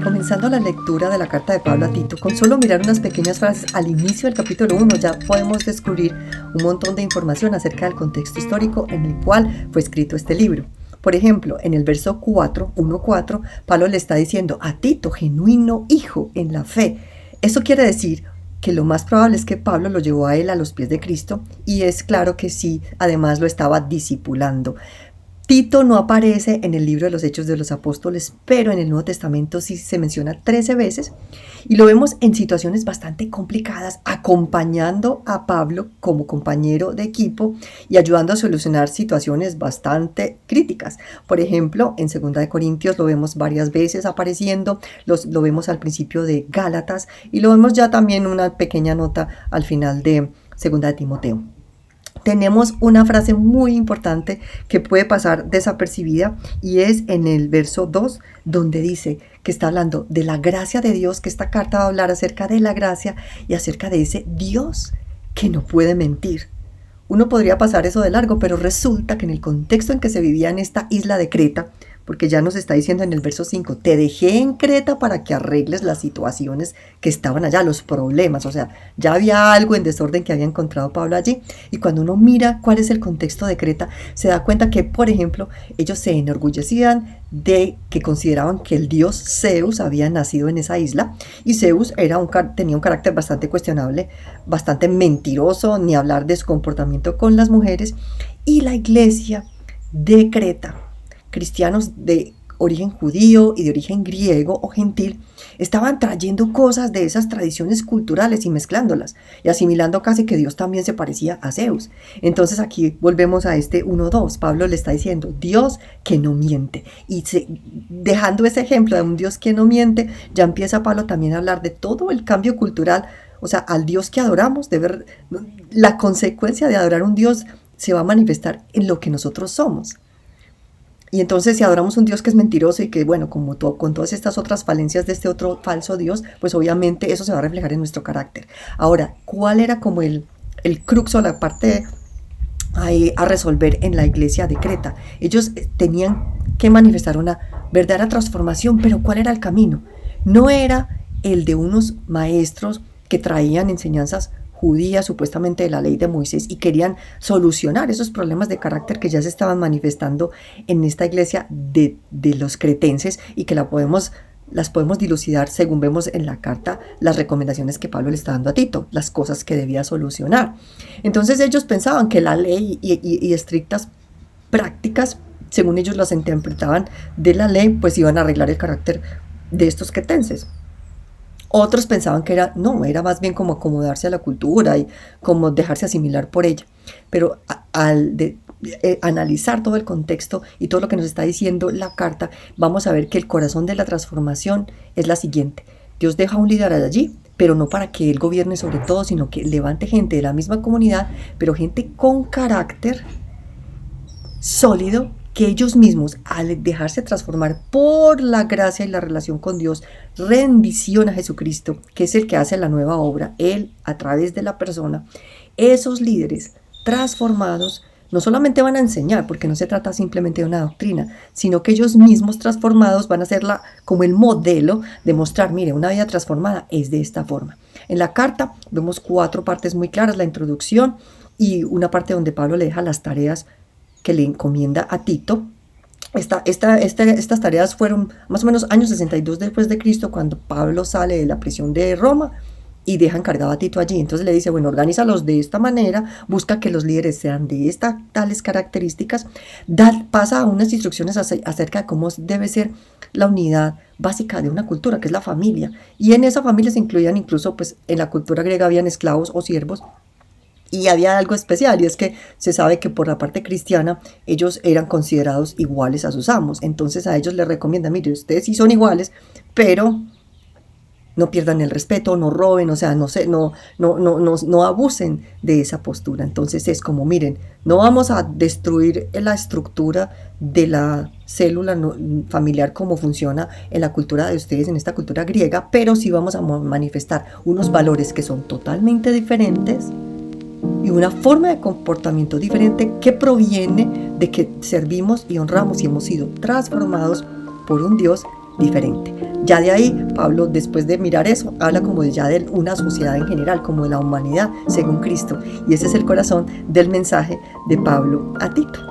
Comenzando la lectura de la carta de Pablo a Tito, con solo mirar unas pequeñas frases al inicio del capítulo 1 ya podemos descubrir un montón de información acerca del contexto histórico en el cual fue escrito este libro. Por ejemplo, en el verso 1:4, Pablo le está diciendo a Tito, genuino hijo en la fe. Eso quiere decir que lo más probable es que Pablo lo llevó a él a los pies de Cristo, y es claro que sí, además lo estaba discipulando. Tito no aparece en el libro de los Hechos de los Apóstoles, pero en el Nuevo Testamento sí se menciona 13 veces y lo vemos en situaciones bastante complicadas, acompañando a Pablo como compañero de equipo y ayudando a solucionar situaciones bastante críticas. Por ejemplo, en 2 de Corintios lo vemos varias veces apareciendo, lo vemos al principio de Gálatas y lo vemos ya también una pequeña nota al final de 2 de Timoteo. Tenemos una frase muy importante que puede pasar desapercibida y es en el verso 2, donde dice que está hablando de la gracia de Dios, que esta carta va a hablar acerca de la gracia y acerca de ese Dios que no puede mentir. Uno podría pasar eso de largo, pero resulta que en el contexto en que se vivía en esta isla de Creta, porque ya nos está diciendo en el verso 5, te dejé en Creta para que arregles las situaciones que estaban allá, los problemas, o sea, ya había algo en desorden que había encontrado Pablo allí, y cuando uno mira cuál es el contexto de Creta, se da cuenta que, por ejemplo, ellos se enorgullecían de que consideraban que el dios Zeus había nacido en esa isla, y Zeus tenía un carácter bastante cuestionable, bastante mentiroso, ni hablar de su comportamiento con las mujeres, y la iglesia de Creta, cristianos de origen judío y de origen griego o gentil, estaban trayendo cosas de esas tradiciones culturales y mezclándolas y asimilando casi que Dios también se parecía a Zeus. Entonces aquí volvemos a este 1:2. Pablo le está diciendo Dios que no miente, y dejando ese ejemplo de un Dios que no miente, ya empieza Pablo también a hablar de todo el cambio cultural, o sea, al Dios que adoramos, la consecuencia de adorar a un Dios se va a manifestar en lo que nosotros somos. Y entonces si adoramos un Dios que es mentiroso y que, bueno, con todas estas otras falencias de este otro falso Dios, pues obviamente eso se va a reflejar en nuestro carácter. Ahora, ¿cuál era como el crux o la parte a resolver en la iglesia de Creta? Ellos tenían que manifestar una verdadera transformación, pero ¿cuál era el camino? No era el de unos maestros que traían enseñanzas judías supuestamente de la ley de Moisés y querían solucionar esos problemas de carácter que ya se estaban manifestando en esta iglesia de los cretenses y que las podemos dilucidar según vemos en la carta las recomendaciones que Pablo le está dando a Tito, las cosas que debía solucionar. Entonces ellos pensaban que la ley y estrictas prácticas, según ellos las interpretaban de la ley, pues iban a arreglar el carácter de estos cretenses. Otros pensaban que era más bien como acomodarse a la cultura y como dejarse asimilar por ella. Pero al analizar todo el contexto y todo lo que nos está diciendo la carta, vamos a ver que el corazón de la transformación es la siguiente. Dios deja un líder allí, pero no para que él gobierne sobre todo, sino que levante gente de la misma comunidad, pero gente con carácter sólido, que ellos mismos, al dejarse transformar por la gracia y la relación con Dios, rendición a Jesucristo, que es el que hace la nueva obra, Él a través de la persona, esos líderes transformados no solamente van a enseñar, porque no se trata simplemente de una doctrina, sino que ellos mismos transformados van a ser como el modelo de mostrar, mire, una vida transformada es de esta forma. En la carta vemos 4 partes muy claras: la introducción y una parte donde Pablo le deja las tareas que le encomienda a Tito. Estas tareas fueron más o menos año 62 después de Cristo, cuando Pablo sale de la prisión de Roma y deja encargado a Tito allí. Entonces le dice, bueno, organízalos de esta manera, busca que los líderes sean de estas tales características, pasa unas instrucciones acerca de cómo debe ser la unidad básica de una cultura, que es la familia. Y en esa familia se incluían incluso, pues en la cultura griega habían esclavos o siervos. Y había algo especial, y es que se sabe que por la parte cristiana ellos eran considerados iguales a sus amos. Entonces a ellos les recomienda, mire, ustedes sí son iguales, pero no pierdan el respeto, no roben, o sea, no abusen de esa postura. Entonces es como, miren, no vamos a destruir la estructura de la célula familiar como funciona en la cultura de ustedes, en esta cultura griega, pero sí vamos a manifestar unos valores que son totalmente diferentes y una forma de comportamiento diferente que proviene de que servimos y honramos y hemos sido transformados por un Dios diferente. Ya de ahí, Pablo, después de mirar eso, habla como ya de una sociedad en general, como de la humanidad según Cristo. Y ese es el corazón del mensaje de Pablo a Tito.